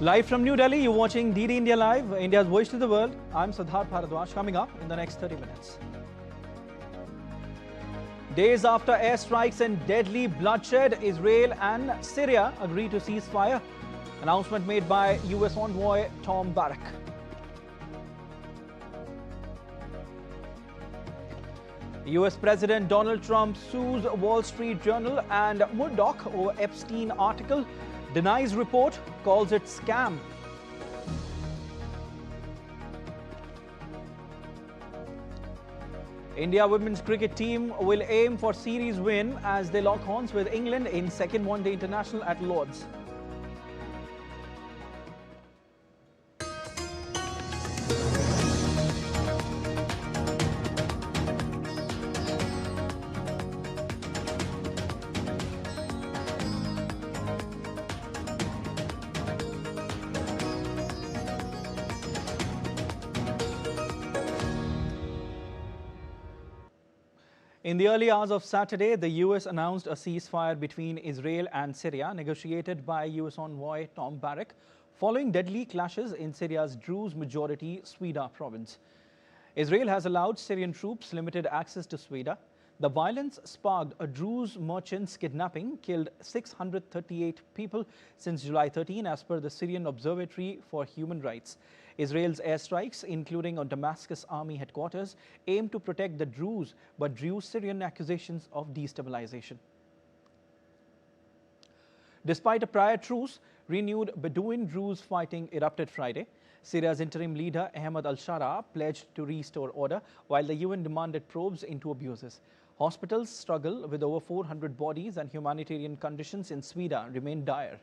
Live from New Delhi, you're watching DD India Live, India's voice to the world. I'm Prasar Bharati. Coming up in the next 30 minutes. Days after airstrikes and deadly bloodshed, Israel and Syria agree to ceasefire. Announcement made by US envoy Tom Barrack. US President Donald Trump sues Wall Street Journal and Murdoch over Epstein article, denies report, calls it scam. India women's cricket team will aim for series win as they lock horns with England in second one-day international at Lord's. In the early hours of Saturday, the US announced a ceasefire between Israel and Syria, negotiated by US envoy Tom Barrack, following deadly clashes in Syria's Druze-majority Swida province. Israel has allowed Syrian troops limited access to Swida. The violence sparked a Druze merchant's kidnapping, killed 638 people since July 13, as per the Syrian Observatory for Human Rights. Israel's airstrikes, including on Damascus army headquarters, aim to protect the Druze, but drew Syrian accusations of destabilization. Despite a prior truce, renewed Bedouin Druze fighting erupted Friday. Syria's interim leader Ahmed al-Shara pledged to restore order, while the UN demanded probes into abuses. Hospitals struggle with over 400 bodies, and humanitarian conditions in Swida remain dire.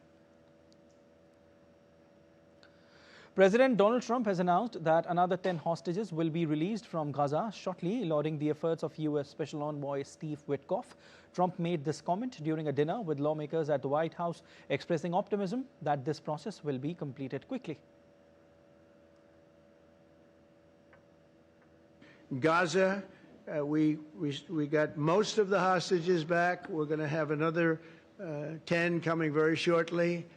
President Donald Trump has announced that another 10 hostages will be released from Gaza shortly, lauding the efforts of U.S. Special Envoy Steve Witkoff. Trump made this comment during a dinner with lawmakers at the White House, expressing optimism that this process will be completed quickly. Gaza, we got most of the hostages back. We're going to have another 10 coming very shortly,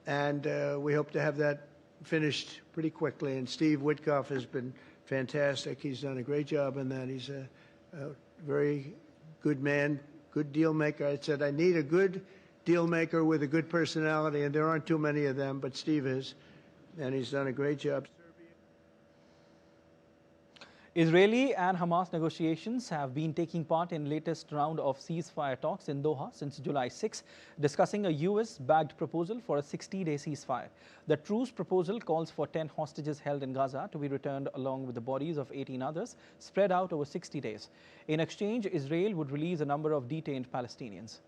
and we hope to have that finished pretty quickly. And Steve Witkoff has been fantastic. He's done a great job in that. He's a very good man, good deal maker. I said I need a good deal maker with a good personality, and there aren't too many of them, but Steve is, and he's done a great job. Israeli and Hamas negotiations have been taking part in latest round of ceasefire talks in Doha since July 6, discussing a US-backed proposal for a 60-day ceasefire. The truce proposal calls for 10 hostages held in Gaza to be returned along with the bodies of 18 others, spread out over 60 days. In exchange, Israel would release a number of detained Palestinians.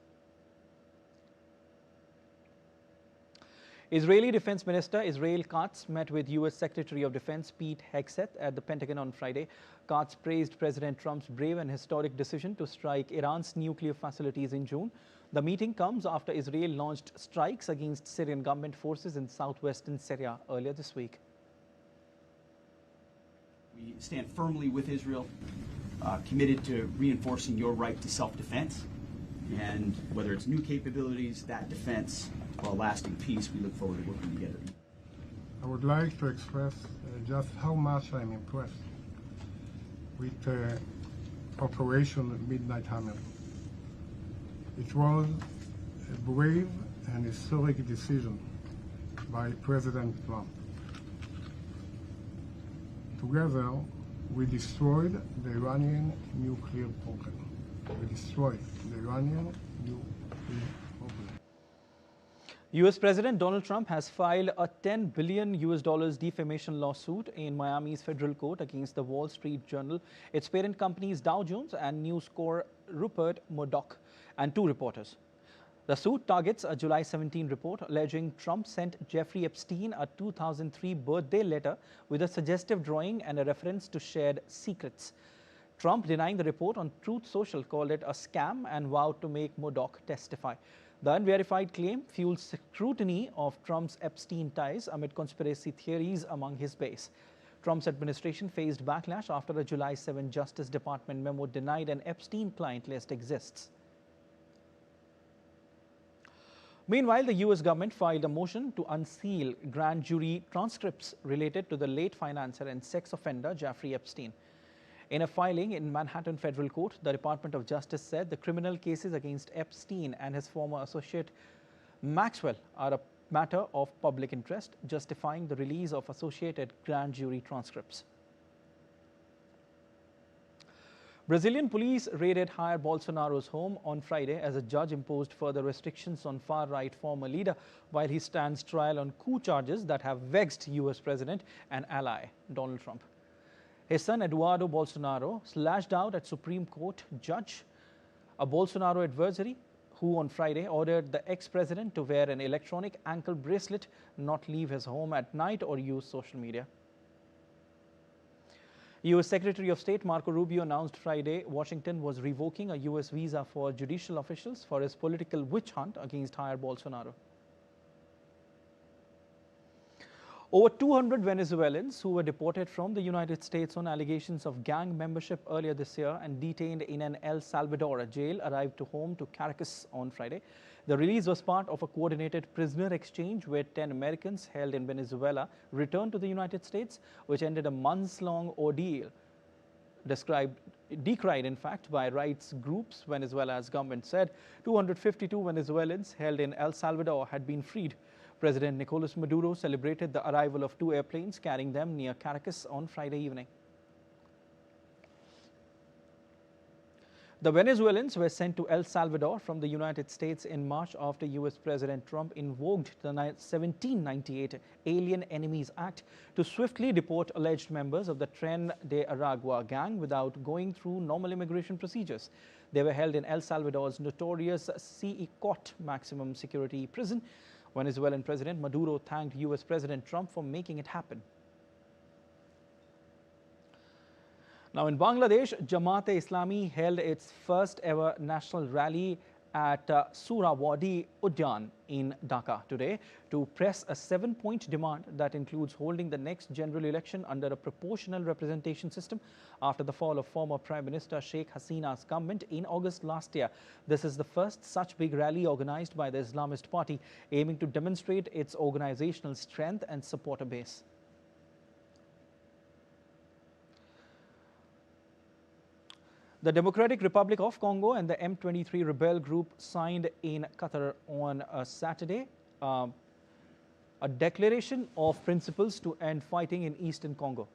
Israeli Defense Minister Israel Katz met with U.S. Secretary of Defense Pete Hegseth at the Pentagon on Friday. Katz praised President Trump's brave and historic decision to strike Iran's nuclear facilities in June. The meeting comes after Israel launched strikes against Syrian government forces in southwestern Syria earlier this week. We stand firmly with Israel, committed to reinforcing your right to self-defense. And whether it's new capabilities, that defense, or lasting peace, we look forward to working together. I would like to express just how much I'm impressed with Operation Midnight Hammer. It was a brave and historic decision by President Trump. Together, we destroyed the Iranian nuclear program. We destroyed the Iranian nuclear program. U.S. President Donald Trump has filed a $10 billion defamation lawsuit in Miami's federal court against the Wall Street Journal, its parent companies Dow Jones and News Corp Rupert Murdoch, and 2 reporters. The suit targets a July 17 report alleging Trump sent Jeffrey Epstein a 2003 birthday letter with a suggestive drawing and a reference to shared secrets. Trump, denying the report on Truth Social, called it a scam and vowed to make Murdoch testify. The unverified claim fuels scrutiny of Trump's Epstein ties amid conspiracy theories among his base. Trump's administration faced backlash after a July 7 Justice Department memo denied an Epstein client list exists. Meanwhile, the US government filed a motion to unseal grand jury transcripts related to the late financier and sex offender Jeffrey Epstein. In a filing in Manhattan Federal Court, the Department of Justice said the criminal cases against Epstein and his former associate Maxwell are a matter of public interest, justifying the release of associated grand jury transcripts. Brazilian police raided Jair Bolsonaro's home on Friday as a judge imposed further restrictions on far-right former leader while he stands trial on coup charges that have vexed US President and ally Donald Trump. His son Eduardo Bolsonaro lashed out at Supreme Court judge, a Bolsonaro adversary, who on Friday ordered the ex-president to wear an electronic ankle bracelet, not leave his home at night or use social media. U.S. Secretary of State Marco Rubio announced Friday Washington was revoking a U.S. visa for judicial officials for his political witch hunt against Jair Bolsonaro. Over 200 Venezuelans who were deported from the United States on allegations of gang membership earlier this year and detained in an El Salvador jail arrived home to Caracas on Friday. The release was part of a coordinated prisoner exchange where 10 Americans held in Venezuela returned to the United States, which ended a months-long ordeal, decried in fact by rights groups. Venezuela's government said 252 Venezuelans held in El Salvador had been freed. President Nicolas Maduro celebrated the arrival of 2 airplanes carrying them near Caracas on Friday evening. The Venezuelans were sent to El Salvador from the United States in March after U.S. President Trump invoked the 1798 Alien Enemies Act to swiftly deport alleged members of the Tren de Aragua gang without going through normal immigration procedures. They were held in El Salvador's notorious CECOT maximum security prison. Venezuelan President Maduro thanked U.S. President Trump for making it happen. Now in Bangladesh, Jamaat-e-Islami held its first ever national rally at Surawadi Udyan in Dhaka today to press a 7-point demand that includes holding the next general election under a proportional representation system after the fall of former Prime Minister Sheikh Hasina's government in August last year. This is the first such big rally organized by the Islamist party, aiming to demonstrate its organizational strength and supporter base. The Democratic Republic of Congo and the M23 rebel group signed in Qatar on Saturday a declaration of principles to end fighting in eastern Congo.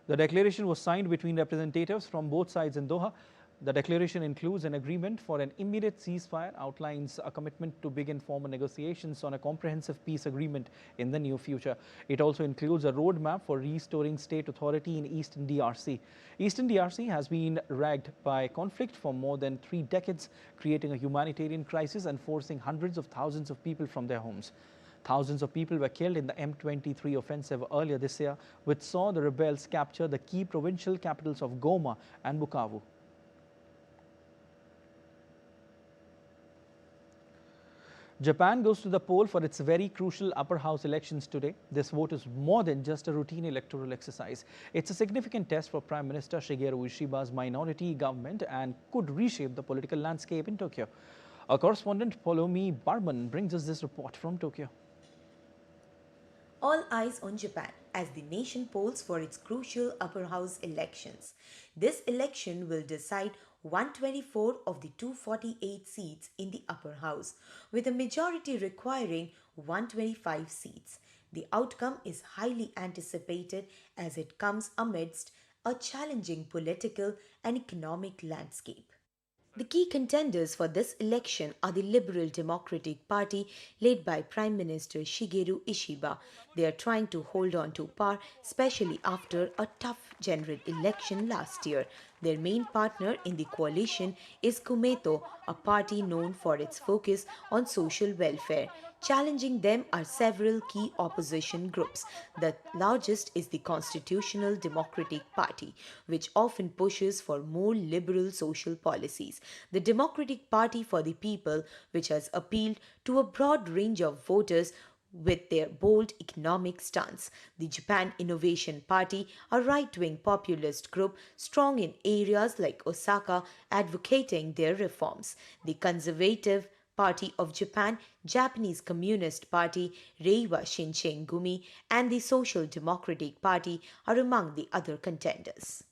The declaration was signed between representatives from both sides in Doha. The declaration includes an agreement for an immediate ceasefire, outlines a commitment to begin formal negotiations on a comprehensive peace agreement in the near future. It also includes a roadmap for restoring state authority in Eastern DRC. Eastern DRC has been racked by conflict for more than 3 decades, creating a humanitarian crisis and forcing hundreds of thousands of people from their homes. Thousands of people were killed in the M23 offensive earlier this year, which saw the rebels capture the key provincial capitals of Goma and Bukavu. Japan goes to the poll for its very crucial upper house elections today. This vote is more than just a routine electoral exercise. It's a significant test for Prime Minister Shigeru Ishiba's minority government and could reshape the political landscape in Tokyo. Our correspondent Polomi Barman brings us this report from Tokyo. All eyes on Japan as the nation polls for its crucial upper house elections. This election will decide 124 of the 248 seats in the upper house, with a majority requiring 125 seats. The outcome is highly anticipated as it comes amidst a challenging political and economic landscape. The key contenders for this election are the Liberal Democratic Party led by Prime Minister Shigeru Ishiba. They are trying to hold on to power, especially after a tough general election last year. Their main partner in the coalition is Kumeto, a party known for its focus on social welfare. Challenging them are several key opposition groups. The largest is the Constitutional Democratic Party, which often pushes for more liberal social policies. The Democratic Party for the People, which has appealed to a broad range of voters, with their bold economic stance. The Japan Innovation Party, a right-wing populist group strong in areas like Osaka, advocating their reforms. The Conservative Party of Japan, Japanese Communist Party, Reiwa Shinsei Gumi, and the Social Democratic Party are among the other contenders.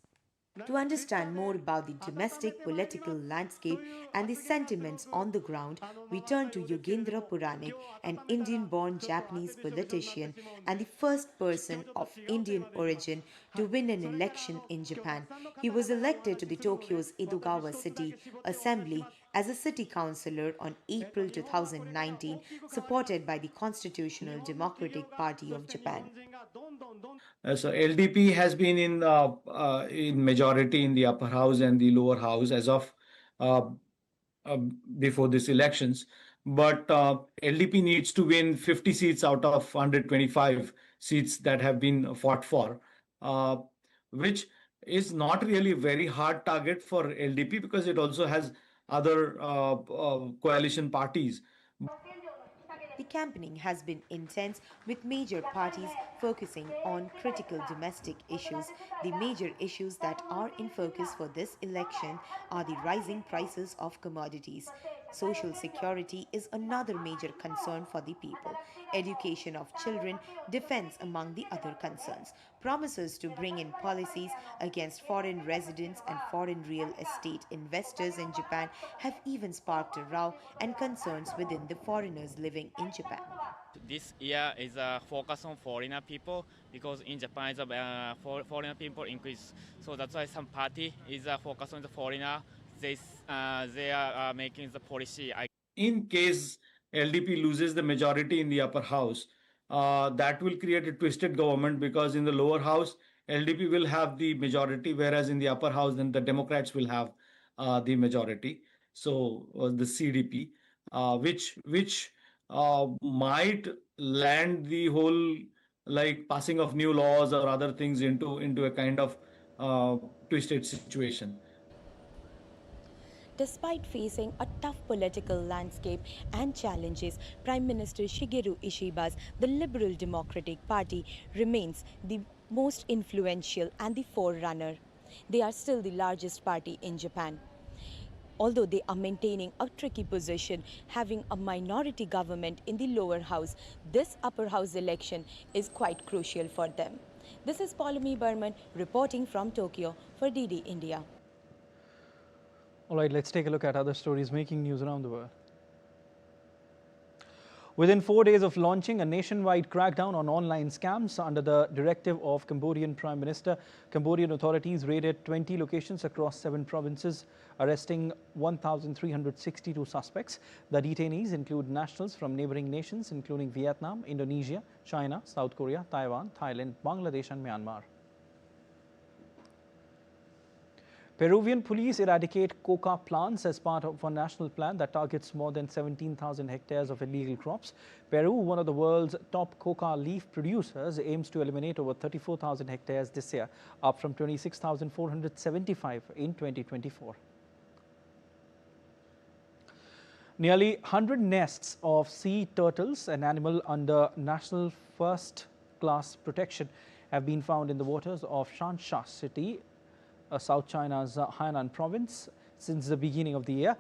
To understand more about the domestic political landscape and the sentiments on the ground, we turn to Yogendra Puranik, an Indian-born Japanese politician and the first person of Indian origin to win an election in Japan. He was elected to the Tokyo's Edogawa City Assembly as a city councillor on April 2019, supported by the Constitutional Democratic Party of Japan. So LDP has been in majority in the upper house and the lower house as of uh, before these elections. But LDP needs to win 50 seats out of 125 seats that have been fought for, which is not really a very hard target for LDP because it also has other coalition parties. The campaigning has been intense, with major parties focusing on critical domestic issues. The major issues that are in focus for this election are the rising prices of commodities. Social security is another major concern for the people. Education of children, defense among the other concerns. Promises to bring in policies against foreign residents and foreign real estate investors in Japan have even sparked a row and concerns within the foreigners living in Japan. This year is a focus on foreigner people because in Japan foreigner people increase. So that's why some party is a focus on the foreigner. They are making the policy. In case LDP loses the majority in the upper house, that will create a twisted government because in the lower house, LDP will have the majority, whereas in the upper house, then the Democrats will have the majority. So the CDP, which might land the whole like passing of new laws or other things into a kind of twisted situation. Despite facing a tough political landscape and challenges, Prime Minister Shigeru Ishiba's the Liberal Democratic Party remains the most influential and the forerunner. They are still the largest party in Japan. Although they are maintaining a tricky position, having a minority government in the lower house, this upper house election is quite crucial for them. This is Paulami Burman reporting from Tokyo for DD India. All right, let's take a look at other stories making news around the world. Within 4 days of launching a nationwide crackdown on online scams under the directive of Cambodian Prime Minister, Cambodian authorities raided 20 locations across 7 provinces, arresting 1,362 suspects. The detainees include nationals from neighboring nations, including Vietnam, Indonesia, China, South Korea, Taiwan, Thailand, Bangladesh and Myanmar. Peruvian police eradicate coca plants as part of a national plan that targets more than 17,000 hectares of illegal crops. Peru, one of the world's top coca leaf producers, aims to eliminate over 34,000 hectares this year, up from 26,475 in 2024. Nearly 100 nests of sea turtles, an animal under national first-class protection, have been found in the waters of Shansha City, South China's Hainan province, since the beginning of the year.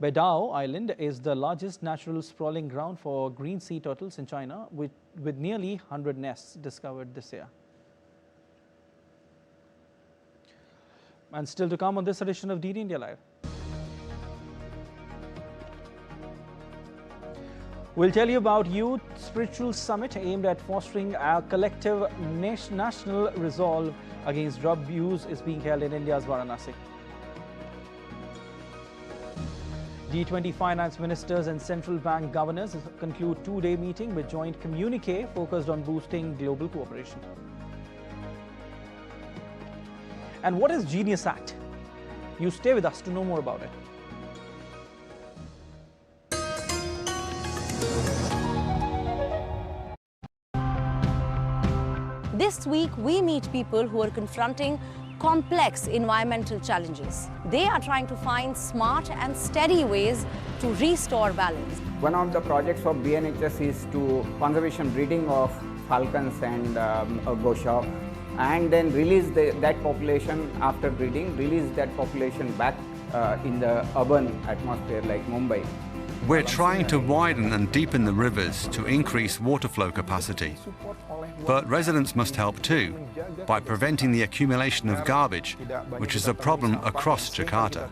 Beidao Island is the largest natural sprawling ground for green sea turtles in China, with nearly 100 nests discovered this year. And still to come on this edition of DD India Live. We'll tell you about Youth Spiritual Summit aimed at fostering a collective national resolve against drug abuse is being held in India's Varanasi. G20 finance ministers and central bank governors conclude two-day meeting with joint communique focused on boosting global cooperation. And what is Genius Act? You stay with us to know more about it. This week, we meet people who are confronting complex environmental challenges. They are trying to find smart and steady ways to restore balance. One of the projects of BNHS is to conservation breeding of falcons and goshawk, and then release that population after breeding, release that population back in the urban atmosphere like Mumbai. We're trying to widen and deepen the rivers to increase water flow capacity. But residents must help too, by preventing the accumulation of garbage, which is a problem across Jakarta.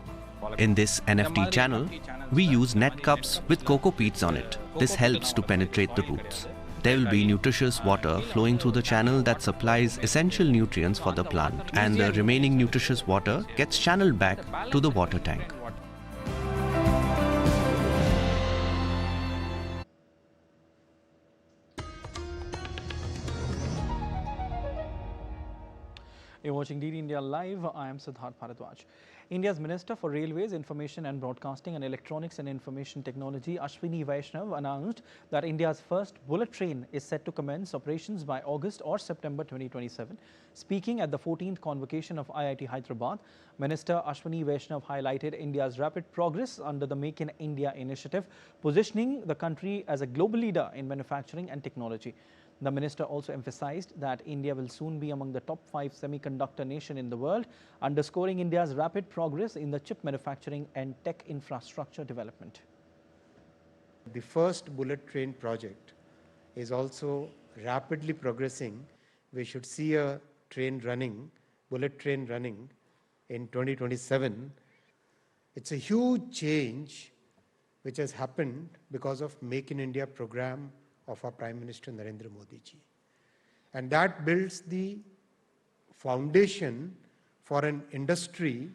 In this NFT channel, we use net cups with cocoa peats on it. This helps to penetrate the roots. There will be nutritious water flowing through the channel that supplies essential nutrients for the plant, and the remaining nutritious water gets channeled back to the water tank. You're watching DD India Live. I am Siddharth Bharadwaj. India's Minister for Railways, Information and Broadcasting and Electronics and Information Technology, Ashwini Vaishnav, announced that India's first bullet train is set to commence operations by August or September 2027. Speaking at the 14th convocation of IIT Hyderabad, Minister Ashwini Vaishnav highlighted India's rapid progress under the Make in India initiative, positioning the country as a global leader in manufacturing and technology. The minister also emphasized that India will soon be among the top 5 semiconductor nations in the world, underscoring India's rapid progress in the chip manufacturing and tech infrastructure development. The first bullet train project is also rapidly progressing. We should see a bullet train running in 2027. It's a huge change which has happened because of Make in India program of our Prime Minister Narendra Modi ji. And that builds the foundation for an industry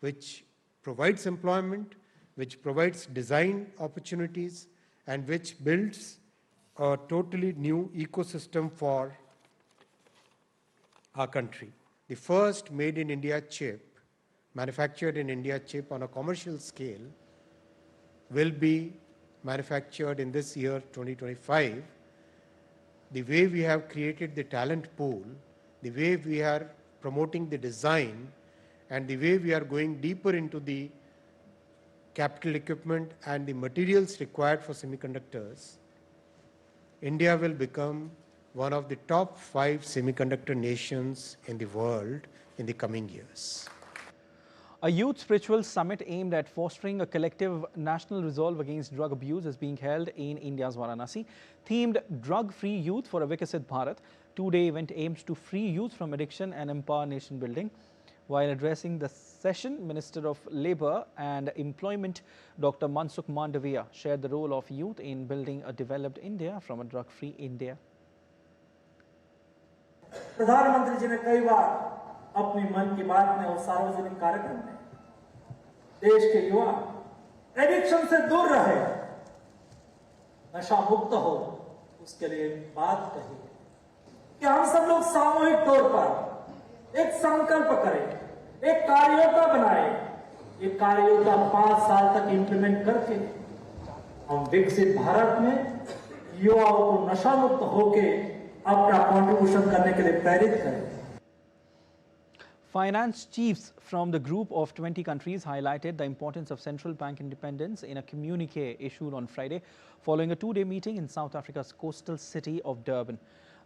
which provides employment, which provides design opportunities, and which builds a totally new ecosystem for our country. The first made in India chip, manufactured in India chip on a commercial scale, will be manufactured in this year 2025. The way we have created the talent pool, the way we are promoting the design, and the way we are going deeper into the capital equipment and the materials required for semiconductors, India will become one of the top 5 semiconductor nations in the world in the coming years. A youth spiritual summit aimed at fostering a collective national resolve against drug abuse is being held in India's Varanasi. Themed Drug-Free Youth for a Vikasit Bharat, 2-day event aims to free youth from addiction and empower nation building. While addressing the session, Minister of Labour and Employment Dr. Mansukh Mandaviya shared the role of youth in building a developed India from a drug-free India. प्रधानमंत्री जी ने कई बार अपनी मन की बात में और सार्वजनिक कार्यक्रम में देश के युवा एडिक्शन से दूर रहे, नशा मुक्त हो, उसके लिए बात कही कि हम सब लोग सामूहिक तौर पर एक संकल्प करें, एक कार्ययोजना बनाए, ये कार्ययोजना 5 साल तक इंप्लीमेंट करके हम विकसित भारत में युवाओं को नशा मुक्त होके अपना कंट्रीब्यूशन करने के लिए प्रेरित करें. Finance chiefs from the group of 20 countries highlighted the importance of central bank independence in a communique issued on Friday following a 2-day meeting in South Africa's coastal city of Durban.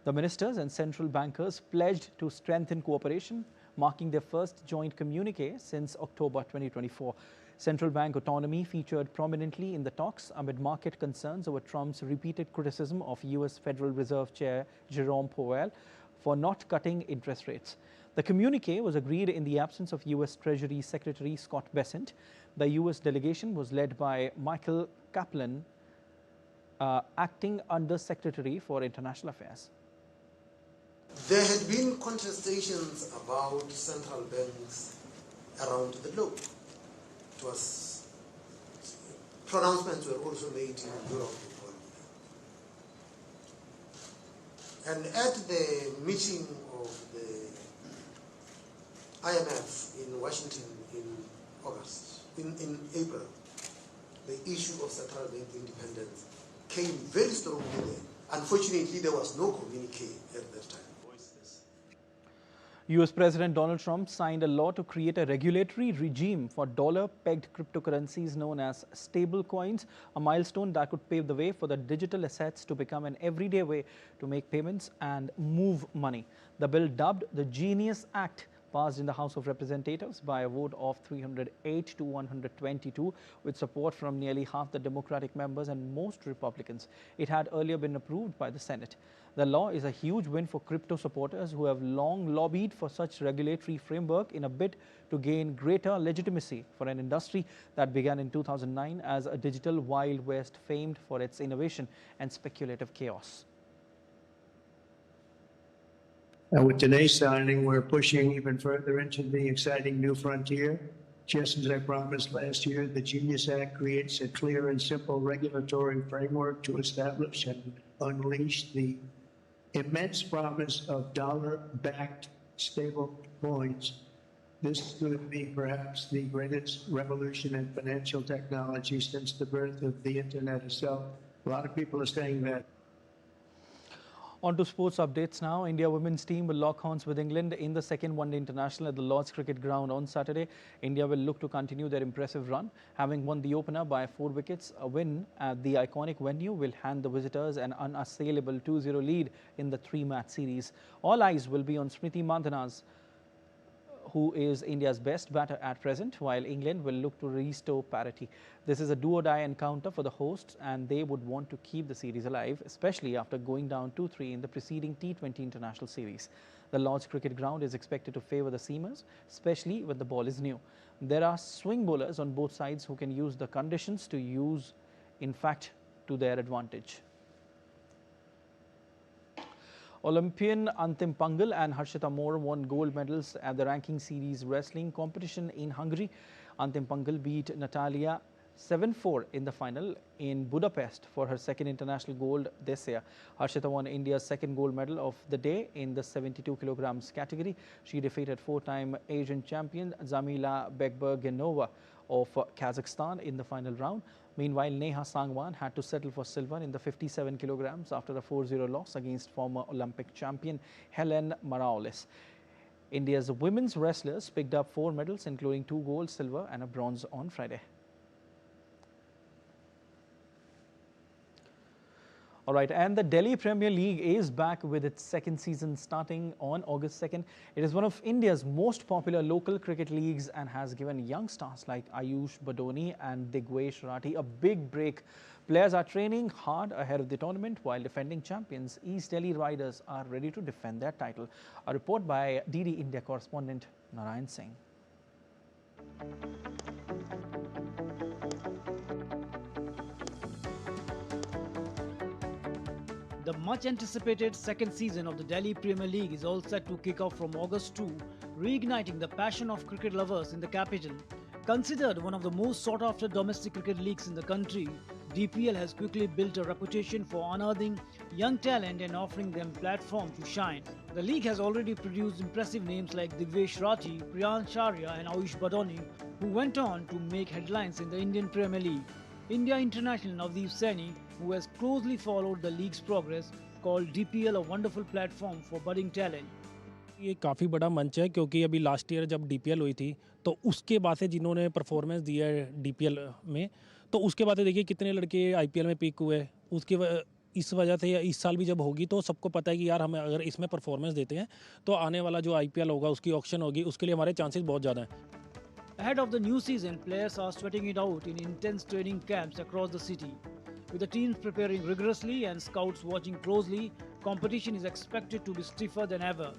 The ministers and central bankers pledged to strengthen cooperation, marking their first joint communique since October 2024. Central bank autonomy featured prominently in the talks amid market concerns over Trump's repeated criticism of US Federal Reserve Chair Jerome Powell for not cutting interest rates. The communique was agreed in the absence of US Treasury Secretary Scott Bessent. The US delegation was led by Michael Kaplan, acting Under Secretary for International Affairs. There had been contestations about central banks around the globe. It was, pronouncements were also made in Europe. And at the meeting of the IMF in Washington in April, the issue of central bank independence came very strongly there. Unfortunately, there was no communique at that time. US President Donald Trump signed a law to create a regulatory regime for dollar-pegged cryptocurrencies known as stablecoins, a milestone that could pave the way for the digital assets to become an everyday way to make payments and move money. The bill, dubbed the Genius Act, passed in the House of Representatives by a vote of 308 to 122, with support from nearly half the Democratic members and most Republicans. It had earlier been approved by the Senate. The law is a huge win for crypto supporters who have long lobbied for such regulatory framework in a bid to gain greater legitimacy for an industry that began in 2009 as a digital Wild West famed for its innovation and speculative chaos. With today's signing, we're pushing even further into the exciting new frontier. Just as I promised last year, the Genius Act creates a clear and simple regulatory framework to establish and unleash the immense promise of dollar-backed stable coins. This could be perhaps the greatest revolution in financial technology since the birth of the internet itself. A lot of people are saying that. On to sports updates now. India women's team will lock horns with England in the second one-day international at the Lord's Cricket Ground on Saturday. India will look to continue their impressive run, having won the opener by 4 wickets. A win at the iconic venue will hand the visitors an unassailable 2-0 lead in the 3-match series. All eyes will be on Smriti Mandhana's, who is India's best batter at present, while England will look to restore parity. This is a do-or-die encounter for the hosts, and they would want to keep the series alive, especially after going down 2-3 in the preceding T20 international series. The Lord's Cricket Ground is expected to favour the seamers, especially when the ball is new. There are swing bowlers on both sides who can use the conditions to use, in fact, to their advantage. Olympian Antim Pangal and Harshita Moore won gold medals at the ranking series wrestling competition in Hungary. Antim Pangal beat Natalia 7-4 in the final in Budapest for her second international gold this year. Harshita won India's second gold medal of the day in the 72 kilograms category. She defeated 4-time Asian champion Zamila Bekbergenova of Kazakhstan in the final round. Meanwhile, Neha Sangwan had to settle for silver in the 57 kilograms after a 4-0 loss against former Olympic champion Helen Morales. India's women's wrestlers picked up 4 medals, including 2 gold, silver and a bronze on Friday. All right, and the Delhi Premier League is back with its second season starting on August 2nd. It is one of India's most popular local cricket leagues and has given young stars like Ayush Badoni and Digvesh Rathi a big break. Players are training hard ahead of the tournament, while defending champions East Delhi Riders are ready to defend their title. A report by DD India correspondent Narayan Singh. The much-anticipated second season of the Delhi Premier League is all set to kick off from August 2, reigniting the passion of cricket lovers in the capital. Considered one of the most sought-after domestic cricket leagues in the country, DPL has quickly built a reputation for unearthing young talent and offering them platform to shine. The league has already produced impressive names like Digvesh Rathi, Priyan Sharia and Ayush Badoni, who went on to make headlines in the Indian Premier League. India international Navdeep Saini, who has closely followed the league's progress, called DPL a wonderful platform for budding talent. ये काफ़ी बड़ा मंच है क्योंकि अभी last year जब DPL हुई थी तो उसके बाद से जिन्होंने परफॉर्मेंस दिया है डीपीएल में, तो उसके बाद देखिए कितने लड़के आईपीएल में पीक हुए। उसके इस वजह से इस साल भी जब होगी तो सबको पता है कि यार हम अगर इसमें परफॉर्मेंस देते हैं तो आने वाला जो आईपीएल होगा उसकी ऑक्शन होगी, उसके लिए हमारे चांसेस बहुत ज़्यादा हैं। Ahead of the new season, players are sweating it out in intense training camps across the city. With the teams preparing rigorously and scouts watching closely, competition is expected to be stiffer than ever.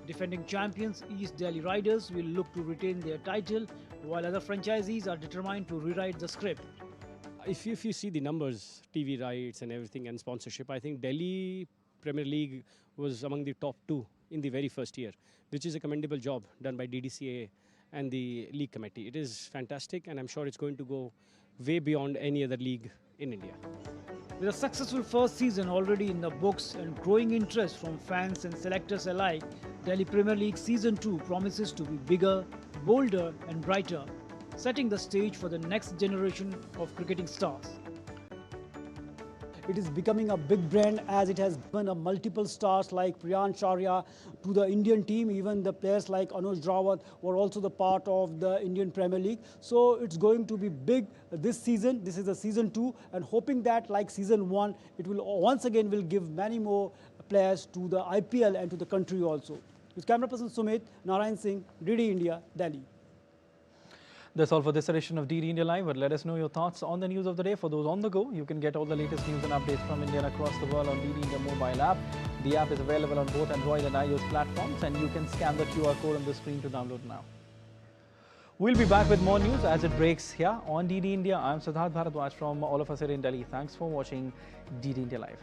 Defending champions East Delhi Riders will look to retain their title, while other franchisees are determined to rewrite the script. If you see the numbers, TV rights and everything and sponsorship, I think Delhi Premier League was among the top 2 in the very first year, which is a commendable job done by DDCA and the league committee. It is fantastic, and I'm sure it's going to go way beyond any other league in India. With a successful first season already in the books and growing interest from fans and selectors alike, Delhi Premier League Season 2 promises to be bigger, bolder and brighter, setting the stage for the next generation of cricketing stars. it is becoming a big brand as it has given a multiple stars like Priyan Sharia to the Indian team. Even the players like Anuj Rawat were also the part of the Indian Premier League. So it's going to be big this season. This is the season 2, and hoping that like season 1, it will once again will give many more players to the IPL and to the country also. With camera person Sumit, Narayan Singh, DD India, Delhi. That's all for this edition of DD India Live. But let us know your thoughts on the news of the day. For those on the go, you can get all the latest news and updates from India and across the world on DD India mobile app. The app is available on both Android and iOS platforms, and you can scan the QR code on the screen to download now. We'll be back with more news as it breaks here on DD India. I'm Siddharth Bharadwaj from all of us here in Delhi. Thanks for watching DD India Live.